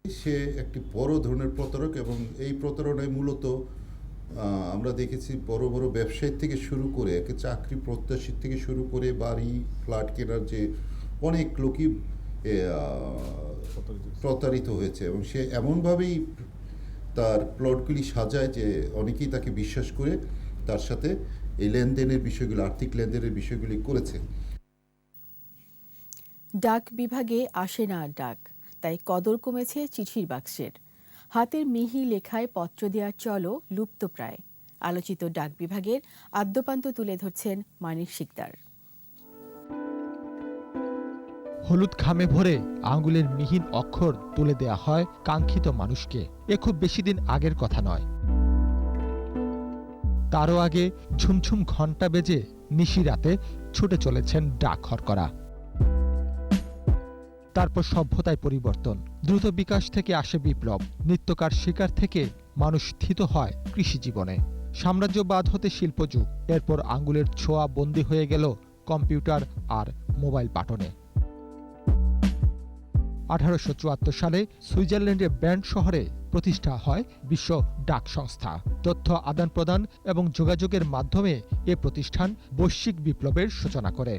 সে একটি বড় ধরনের প্রতারক এবং এই প্রতারণায় মূলত আমরা দেখেছি বড় বড় ব্যবসায়ী থেকে শুরু করে চাকরি প্রত্যাশী থেকে শুরু করে বাড়ি ফ্ল্যাট কেনার যে অনেক লোকই প্রতারিত হয়েছে এবং সে এমনভাবেই তার প্লটগুলি সাজায় যে অনেকেই তাকে বিশ্বাস করে তার সাথে এই লেনদেনের বিষয়গুলি, আর্থিক লেনদেনের বিষয়গুলি করেছে। ডাক বিভাগে আসে না ডাক, তাই কদর কমেছে চিঠির বাক্সের। হাতের মিহি লেখায় পত্র দেওয়ার চলও লুপ্তপ্রায়। আলোচিত ডাক বিভাগের আদ্যপান্ত তুলে ধরছেন মানিক শিকদার। হলুদ খামে ভরে আঙ্গুলের মিহিন অক্ষর তুলে দেয়া হয় কাঙ্ক্ষিত মানুষকে। এ খুব বেশি দিন আগের কথা নয়। তারও আগে ঝুমঝুম ঘণ্টা বেজে নিশি রাতে ছুটে চলেছেন ডাক হরকরা। তারপর সভ্যতায় পরিবর্তন, দ্রুত বিকাশ থেকে আসে বিপ্লব, নিত্যকার শিকার থেকে মানুষ স্থিত হয় কৃষি জীবনে। সাম্রাজ্যবাদ হতে শিল্পযুগ, এরপর আঙ্গুলের ছোঁয়া বন্দী হয়ে গেল কম্পিউটার আর মোবাইল বাটনে। 1874 সালে সুইজারল্যান্ডের ব্যান্ড শহরে প্রতিষ্ঠা হয় বিশ্ব ডাক সংস্থা। তথ্য আদান প্রদান এবং যোগাযোগের মাধ্যমে এ প্রতিষ্ঠান বৈশ্বিক বিপ্লবের সূচনা করে।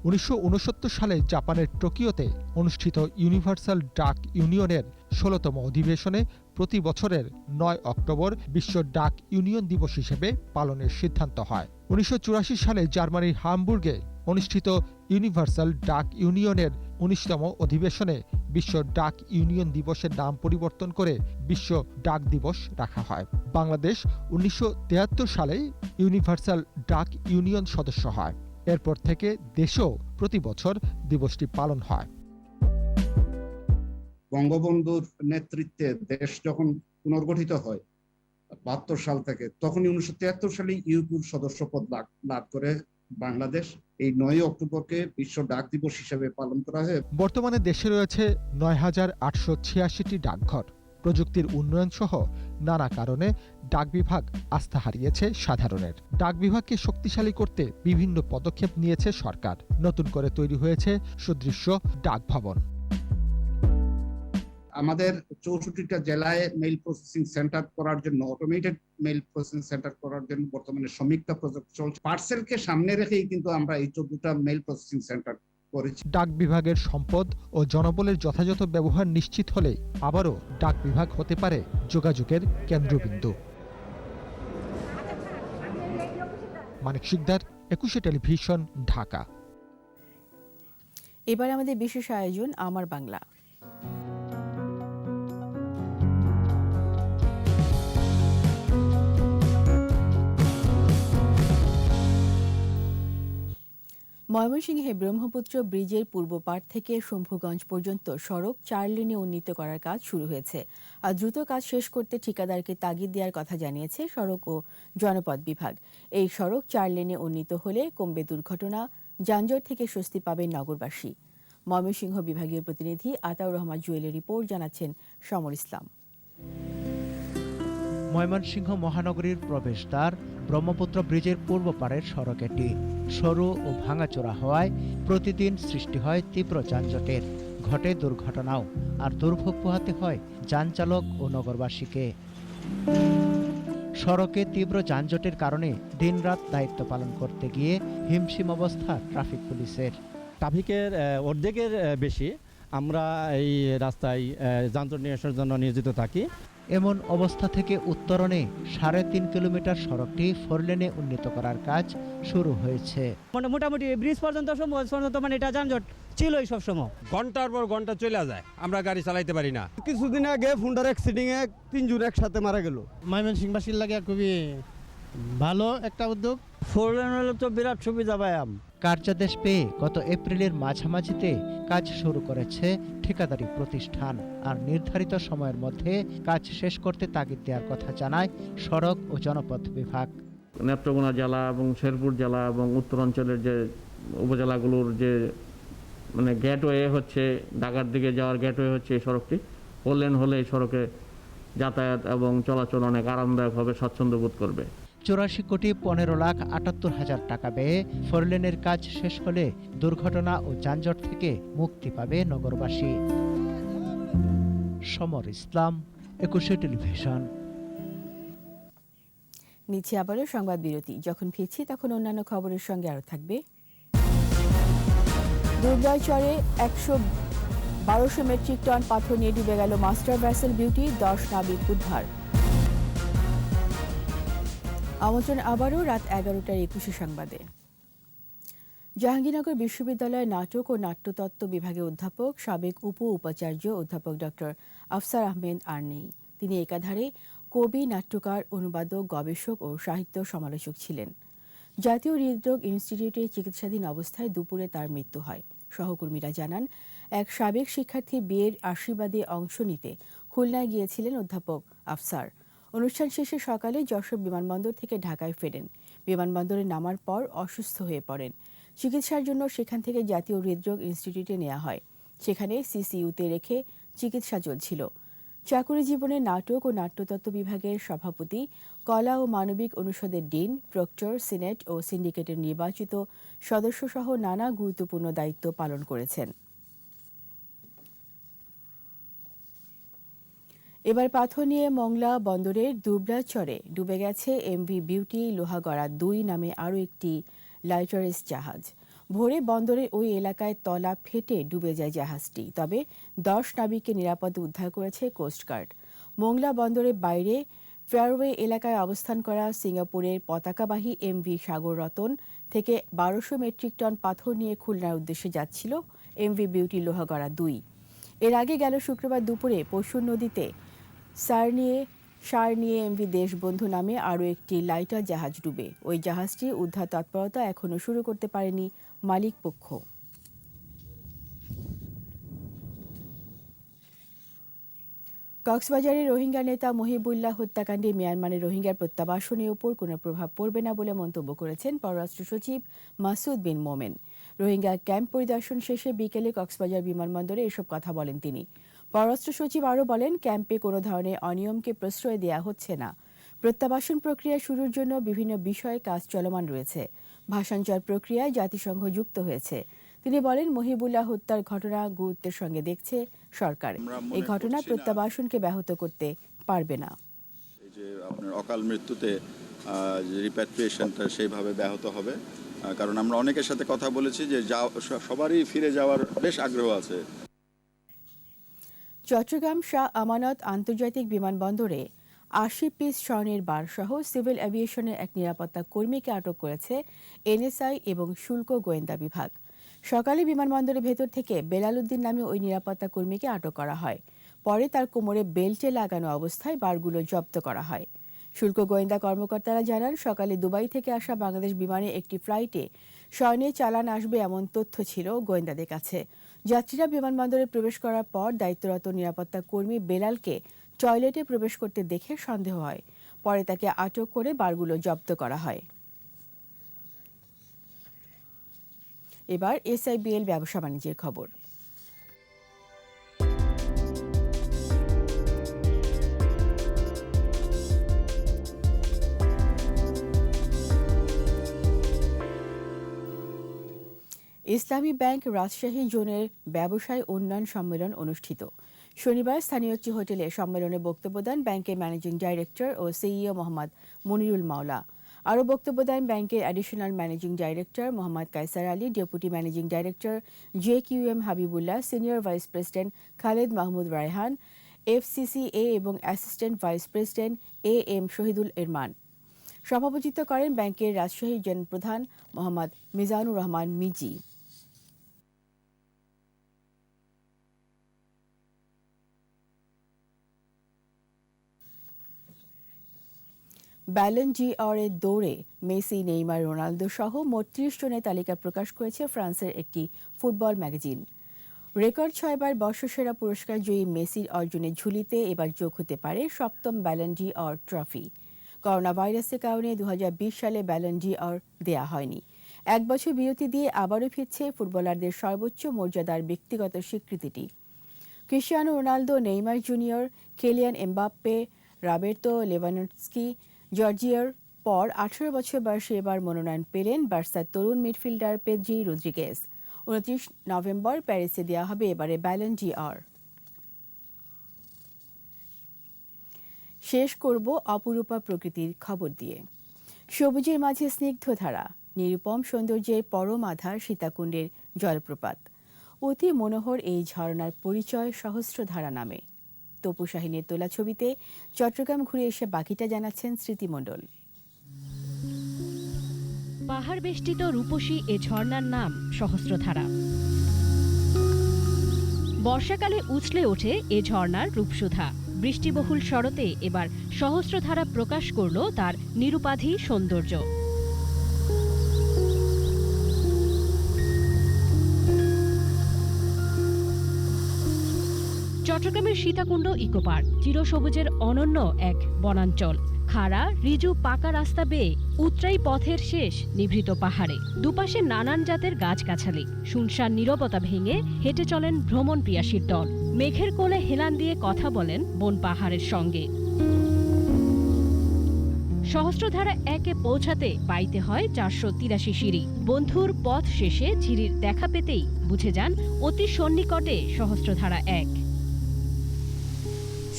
1969 সালে জাপানের টোকিওতে অনুষ্ঠিত ইউনিভার্সাল ডাক ইউনিয়নের 16তম অধিবেশনে প্রতি বছরের 9 অক্টোবর বিশ্ব ডাক ইউনিয়ন দিবস হিসেবে পালনের সিদ্ধান্ত হয়। 1984 সালে জার্মানির হামবুর্গে অনুষ্ঠিত ইউনিভার্সাল ডাক ইউনিয়নের 19তম অধিবেশনে বিশ্ব ডাক ইউনিয়ন দিবসের নাম পরিবর্তন করে বিশ্ব ডাক দিবস রাখা হয়। বাংলাদেশ 1973 সালে ইউনিভার্সাল ডাক ইউনিয়ন সদস্য হয়। এরপর থেকে দেশেও প্রতি বছর দিবসটি পালন হয়। বঙ্গবন্ধুর নেতৃত্বে দেশ যখন পুনর্গঠিত হয় 72 সাল থেকে, তখনই 1973 সালে ইউপির সদস্যপদ লাভ করে বাংলাদেশ। এই 9 অক্টোবরকে বিশ্ব ডাক দিবস হিসেবে পালন করা হয়। বর্তমানে দেশে রয়েছে 9,886টি ডাকঘর। প্রযুক্তির উন্নয়ন সহ নানা কারণে ডাক বিভাগ আস্থা হারিয়েছে সাধারণের। ডাক বিভাগকে শক্তিশালী করতে বিভিন্ন পদক্ষেপ নিয়েছে সরকার। নতুন করে তৈরি হয়েছে সুদৃশ্য ডাক ভবন। আমাদের 64টা জেলায় মেইল প্রসেসিং সেন্টার করার জন্য, অটোমেটেড মেইল প্রসেসিং সেন্টার করার জন্য বর্তমানে সমীক্ষা প্রজেক্ট চলছে। পার্সেলকে সামনে রেখেই কিন্তু আমরা এই 14টা মেইল প্রসেসিং সেন্টার করেছি। ডাক বিভাগের সম্পদ ও জনবলের যথাযথ ব্যবহার নিশ্চিত হলে আবারও ডাক বিভাগ হতে পারে যোগাযোগের কেন্দ্রবিন্দু। মানিক শিকদার, 21 টেলিভিশন, ঢাকা। এবার আমাদের বিশেষ আয়োজন আমার বাংলা। ময়মনসিংহে ব্রহ্মপুত্র ব্রিজের পূর্ব পাড় থেকে শম্ভুগঞ্জ পর্যন্ত সড়ক 4 লেনে উন্নীত করার কাজ শুরু হয়েছে। আর দ্রুত কাজ শেষ করতে ঠিকাদারকে তাগিদ দেওয়ার কথা জানিয়েছে সড়ক ও জনপথ বিভাগ। এই সড়ক 4 লেনে উন্নীত হলে কমবে দুর্ঘটনা, যানজট থেকে স্বস্তি পাবেন নগরবাসী। ময়মনসিংহ বিভাগীয় প্রতিনিধি আতাউর রহমান জুয়েলের রিপোর্ট, জানাচ্ছেন সমর ইসলাম। ময়মনসিংহ মহানগরীর প্রবেশদ্বার ব্রহ্মপুত্র ব্রিজের পূর্ব পাড়ের সড়ক এটি। সরু ও ভাঙাচোরা হওয়ায় প্রতিদিন সৃষ্টি হয় তীব্র যানজটের, ঘটে দুর্ঘটনাও, আর দুর্ভোগ পোহাতে হয় যানচালক ও নগরবাসীকে। সড়কে তীব্র যানজটের কারণে দিনরাত দায়িত্ব পালন করতে গিয়ে হিমশিম অবস্থা ট্রাফিক পুলিশের। ট্রাফিকের অর্ধেকের বেশি আমরা এই রাস্তায় যানজট নিরসনের জন্য নিয়োজিত থাকি। এমন অবস্থা থেকে উত্তরণে 3.5 কিলোমিটার সড়কটি 4 লেনে উন্নীত করার কাজ শুরু হয়েছে। মোটামুটি ব্রিজ পর্যন্ত এটা যানজট ছিলই সবসময়, ঘন্টার পর ঘন্টা চলে যায়, আমরা গাড়ি চালাইতে পারি না। কিছুদিন আগে ফুন্ডার অ্যাক্সিডেন্ট এ 3 জন একসাথে মারা গেল। ময়মনসিংহবাসীর লাগে খুবই ভালো একটা উদ্যোগ। 4 লেন হলে তো বিরাট সুবিধা পাই। কার্যাদেশ পেয়ে গত এপ্রিলের মাঝামাঝিতে কাজ শুরু করেছে ঠিকাদারি প্রতিষ্ঠান, আর নির্ধারিত সময়ের মধ্যে কাজ শেষ করতে তাগিদ দেওয়ার কথা জানায় সড়ক ও জনপথ বিভাগ। নেত্রকোনা জেলা এবং শেরপুর জেলা এবং উত্তরাঞ্চলের যে উপজেলাগুলোর যে গেটওয়ে হচ্ছে, ঢাকার দিকে যাওয়ার গেটওয়ে হচ্ছে এই সড়কটি। 4 লেন হলে এই সড়কে যাতায়াত এবং চলাচল অনেক আরামদায়ক হবে, স্বাচ্ছন্দ্য বোধ করবে। 84,15,78,000 টাকা ব্যয়ে 4 লেনের কাজ শেষ হলে দুর্ঘটনা ও যানজট থেকে মুক্তি পাবে নগরবাসী। সমর ইসলাম, 21 টেলিভিশন। নিচে আবারও সংবাদ বিরতি। যখন ফিরছি তখন অন্যান্য খবরের সঙ্গে আরও থাকবে। দুর্গাচরে 1200 মেট্রিক টন পাথর নিয়ে ডুবে গেল মাস্টার ভেসেল বিউটি, 10 নাবিক উদ্ধার। আমন্ত্রণ আবারও রাত 11টার 21 সংবাদে। জাহাঙ্গীরনগর বিশ্ববিদ্যালয়ের নাটক ও নাট্যতত্ত্ব বিভাগের অধ্যাপক, সাবেক উপাচার্য অধ্যাপক ডক্টর আফসার আহমেদ আর নেই। তিনি একাধারে কবি, নাট্যকার, অনুবাদক, গবেষক ও সাহিত্য সমালোচক ছিলেন। জাতীয় হৃদরোগ ইনস্টিটিউটে চিকিৎসাধীন অবস্থায় দুপুরে তার মৃত্যু হয়। সহকর্মীরা জানান, এক সাবেক শিক্ষার্থীর বিয়ের আশীর্বাদে অংশ নিতে খুলনায় গিয়েছিলেন অধ্যাপক আফসার। অনুষ্ঠান শেষে সকালে যশোর বিমানবন্দর থেকে ঢাকায় ফেরেন। বিমানবন্দরে নামার পর অসুস্থ হয়ে পড়েন। চিকিৎসার জন্য সেখান থেকে জাতীয় হৃদরোগ ইনস্টিটিউটে নেওয়া হয়। সেখানে সিসিইউতে রেখে চিকিৎসা চলছিল। চাকুরি জীবনে নাটক ও নাট্যতত্ত্ব বিভাগের সভাপতি, কলা ও মানবিক অনুষদের ডিন, প্রক্টর, সিনেট ও সিন্ডিকেটের নির্বাচিত সদস্যসহ নানা গুরুত্বপূর্ণ দায়িত্ব পালন করেছেন। এবার পাথর নিয়ে মংলা বন্দরের দুবরাচরে ডুবে গেছে এমভি বিউটি লোহাগড়া 2 নামে আরও একটি লাইটারেস জাহাজ। ভোরে বন্দরের ওই এলাকায় তলা ফেটে ডুবে যায় জাহাজটি। তবে 10 নাবিককে নিরাপদে উদ্ধার করেছে কোস্টগার্ড। মংলা বন্দরের বাইরে ফেয়ারওয়ে এলাকায় অবস্থান করা সিঙ্গাপুরের পতাকাবাহী এমভি সাগর রতন থেকে 1200 মেট্রিক টন পাথর নিয়ে খুলনার উদ্দেশ্যে যাচ্ছিল এমভি বিউটি লোহাগড়া 2। এর আগে গেল শুক্রবার দুপুরে পশুর নদীতে সার নিয়ে এমভি দেশবন্ধু নামে আরও একটি লাইটার জাহাজ ডুবে। ওই জাহাজটি উদ্ধার তৎপরতা এখনও শুরু করতে পারেনি মালিক পক্ষ। কক্সবাজারের রোহিঙ্গা নেতা মহিবুল্লাহ হত্যাকাণ্ডে মিয়ানমারের রোহিঙ্গার প্রত্যাবাসনের উপর কোনো প্রভাব পড়বে না বলে মন্তব্য করেছেন পররাষ্ট্র সচিব মাসুদ বিন মোমেন। রোহিঙ্গা ক্যাম্প পরিদর্শন শেষে বিকেলে কক্সবাজার বিমানবন্দরে এসব কথা বলেন তিনি। পররাষ্ট্র সচিব আরও বলেন, ক্যাম্পে কোনো ধরনের অনিয়মকে প্রশ্রয় দেওয়া হচ্ছে না। প্রত্যাবাসন প্রক্রিয়া শুরুর জন্য বিভিন্ন বিষয়ে কাজ চলমান রয়েছে। ভাষান্তর প্রক্রিয়ায় জাতিসংঘ যুক্ত হয়েছে। তিনি বলেন, মহিবুল্লাহ হত্যার ঘটনা গুরুত্বের সঙ্গে দেখছে সরকার। এই ঘটনা প্রত্যাবাসনকে ব্যাহত করতে পারবে না। এই যে আপনার অকাল মৃত্যুতে রিপ্যাট্রিয়েশনটা সেইভাবে ব্যাহত হবে কারণ আমরা অনেকের সাথে কথা বলেছি যে সবারই ফিরে যাওয়ার বেশ আগ্রহ আছে। চট্টগ্রাম শাহ আমানত আন্তর্জাতিক বিমানবন্দরে ৮০ পিস স্বর্ণের বার সহ সিভিল এভিয়েশনের এক নিরাপত্তা কর্মীকে আটক করেছে এনএসআই এবং শুল্ক গোয়েন্দা বিভাগ। সকালে বিমানবন্দরের ভেতর থেকে বেলাল উদ্দিন নামে ওই নিরাপত্তা কর্মীকে আটক করা হয়। পরে তার কোমরে বেল্টে লাগানো অবস্থায় বারগুলো জব্দ করা হয়। শুল্ক গোয়েন্দা কর্মকর্তারা জানান, সকালে দুবাই থেকে আসা বাংলাদেশ বিমানে একটি ফ্লাইটে স্বর্ণের চালান আসবে এমন তথ্য ছিল গোয়েন্দাদের কাছে। যাত্রীরা বিমানবন্দরে প্রবেশ করার পর দায়িত্বরত নিরাপত্তা কর্মী বেলালকে টয়লেটে প্রবেশ করতে দেখে সন্দেহ হয়। পরে তাকে আটক করে বারগুলো জব্দ করা হয়। এবার এসআইবিএল ব্যবসা বাণিজ্যের খবর। ইসলামী ব্যাংক রাজশাহী জোনের ব্যবসায় উন্নয়ন সম্মেলন অনুষ্ঠিত। শনিবার স্থানীয় একটি হোটেলে সম্মেলনে বক্তব্য দেন ব্যাংকের ম্যানেজিং ডাইরেক্টর ও সিইও মোহাম্মদ মনিরুল মাওলা। আরও বক্তব্য দেন ব্যাংকের additional managing director Mohammad Kaiser Ali, deputy managing director JQM Habibullah, senior vice president Khaled Mahmud Raihan, FCCA এবং assistant vice president AM Shahidul Irman. সভাপতিত্ব করেন ব্যাংকের রাজশাহী জোন প্রধান মোহাম্মদ মিজানুর রহমান মিজি। ব্যালন ডি'অর এর দৌড়ে মেসি, নেইমার, রোনালদো সহ মোট ৩০ জনের তালিকা প্রকাশ করেছে ফ্রান্সের একটি ফুটবল ম্যাগাজিন। রেকর্ড ৬বার বর্ষসেরা পুরস্কার জয়ী মেসির অর্জনের ঝুলিতে এবার যোগ হতে পারে ৭ম ব্যালন ডি'অর ট্রফি। করোনা ভাইরাসের কারণে ২০২০ সালে ব্যালন ডি'অর দেয়া হয়নি। এক বছর বিরতি দিয়ে আবারও ফিরছে ফুটবলারদের সর্বোচ্চ মর্যাদার ব্যক্তিগত স্বীকৃতিটি। Cristiano Ronaldo, Neymar junior, Kylian Mbappe, Roberto Lewandowski, জর্জিয়ার পর ১৮ বছর বয়সে এবার মনোনয়ন পেলেন বার্সার তরুণ মিডফিল্ডার পেদ্রি রদ্রিগেজ। ২৯ নভেম্বর প্যারিসে দেওয়া হবে এবারে ব্যালন ডি'অর। শেষ করব অপরূপা প্রকৃতির খবর দিয়ে। সবুজের মাঝে স্নিগ্ধধারা, নিরুপম সৌন্দর্যের পরম আধার সীতাকুণ্ডের জলপ্রপাত। অতি মনোহর এই ঝর্ণার পরিচয় সহস্রধারা নামে। তপু শাহিনের তোলা ছবিতে চট্টগ্রাম ঘুরে এসে বাকিটা জানাচ্ছেন স্মৃতি মণ্ডল। পাহাড় বেষ্টিত রূপসী এ ঝর্ণার নাম সহস্রধারা। বর্ষাকালে উছলে ওঠে এ ঝর্ণার রূপসুধা। বৃষ্টিবহুল শরতে এবার সহস্রধারা প্রকাশ করল তার নিরুপাধি সৌন্দর্য। চট্টগ্রামের সীতাকুণ্ড ইকো পার্ক চিরসবুজের অনন্য এক বনাঞ্চল। খাড়া রিজু পাকা রাস্তা বেয়ে উৎরাই পথের শেষ নিভৃত পাহাড়ে দুপাশে নানান জাতের গাছগাছালি। শুনশান নীরবতা ভেঙে হেঁটে চলেন ভ্রমণ পিয়াসীর দল। মেঘের কোলে হেলান দিয়ে কথা বলেন বন পাহাড়ের সঙ্গে। সহস্রধারা ১-এ পৌঁছাতে পাইতে হয় ৪৮৩ সিঁড়ি। বন্ধুর পথ শেষে ঝিরির দেখা পেতেই বুঝে যান অতি সন্নিকটে সহস্রধারা ১।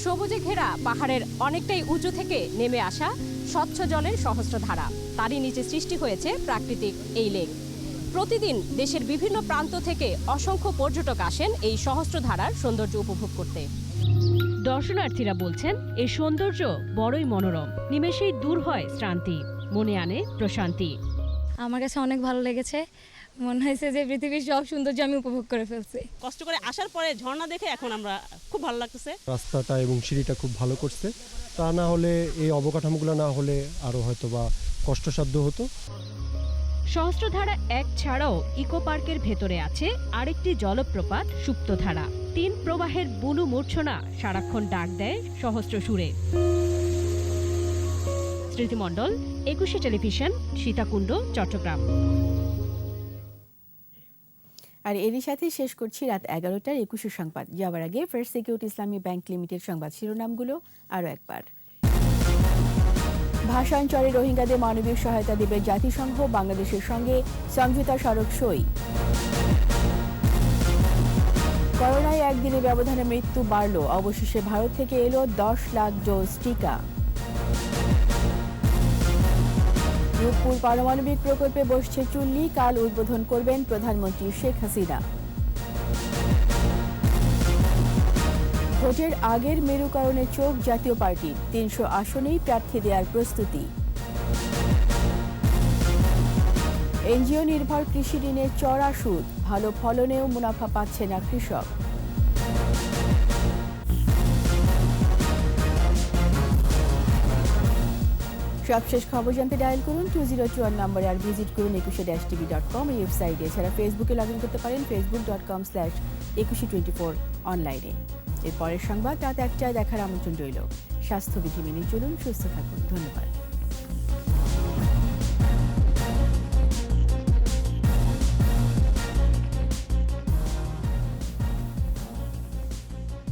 সবুজে ঘেরা পাহাড়ের অনেকটাই উঁচু থেকে নেমে আসা স্বচ্ছ জলের সহস্রধারা, তারই নিচে সৃষ্টি হয়েছে প্রাকৃতিক এই লেক। প্রতিদিন দেশের বিভিন্ন প্রান্ত থেকে অসংখ্য পর্যটক আসেন এই সহস্রধারার সৌন্দর্য উপভোগ করতে। দর্শনার্থীরা বলছেন এই সৌন্দর্য বড়ই মনোরম, নিমেষেই দূর হয় শ্রান্তি, মনে আনে প্রশান্তি। আমার কাছে অনেক ভালো লেগেছে, মনে হয়েছে যে পৃথিবীর সব সৌন্দর্য আমি উপভোগ করে ফেলছি। কষ্ট করে আসার পরে ঝর্ণা দেখে এখন আমরা খুব ভালো লাগতেছে। রাস্তাটা এবং সিঁড়িটা খুব ভালো করছে, তা না হলে এই অবকাঠামোগুলো না হলে আরো হয়তো বা কষ্টসাধ্য হতো। সহস্রধারা ১ ছাড়াও ইকো পার্কের ভেতরে আছে আরেকটি জলপ্রপাত সুপ্তধারা। ৩ প্রবাহের বুলু মূর্ছনা সারাক্ষণ ডাক দেয় সহস্র সুরে। স্মৃতিমণ্ডল, ২১শে টেলিভিশন, সীতাকুণ্ড, চট্টগ্রাম। আর এরই সাথে শেষ করছি রাত ১১টার ২১শে সংবাদ। যাওয়ার আগে ফার্স্ট সিকিউরিটি ইসলামী ব্যাংক লিমিটেড সংবাদ শিরোনামগুলো আরও একবার। ভাষাঞ্চলে রোহিঙ্গাদের মানবিক সহায়তা দেবে জাতিসংঘ, বাংলাদেশের সঙ্গে সমঝোতা স্মারক সই। করোনায় একদিনে ব্যবধানে মৃত্যু বাড়ল, অবশেষে ভারত থেকে এলো ১০ লাখ ডোজ টিকা। রূপপুর পারমাণবিক প্রকল্পে বসছে চুল্লি, কাল উদ্বোধন করবেন প্রধানমন্ত্রী শেখ হাসিনা। ভোটের আগের মেরুকরণে চোখ জাতীয় পার্টি, ৩০০ আসনেই প্রার্থী দেওয়ার প্রস্তুতি। এনজিও নির্ভর কৃষি ঋণে চড়া সুদ, ভালো ফলনেও মুনাফা পাচ্ছে না কৃষক। সবশেষ খবর জানতে ডায়াল করুন 2021 নম্বরে আর ভিজিট করুন 21-tv.com এই ওয়েবসাইটে। এছাড়া ফেসবুকে লগ ইন করতে পারেন facebook.com/2124 অনলাইনে। এর পরের সংবাদ রাত 1টায় দেখার আমন্ত্রণ রইল। স্বাস্থ্যবিধি মেনে চলুন, সুস্থ থাকুন। ধন্যবাদ।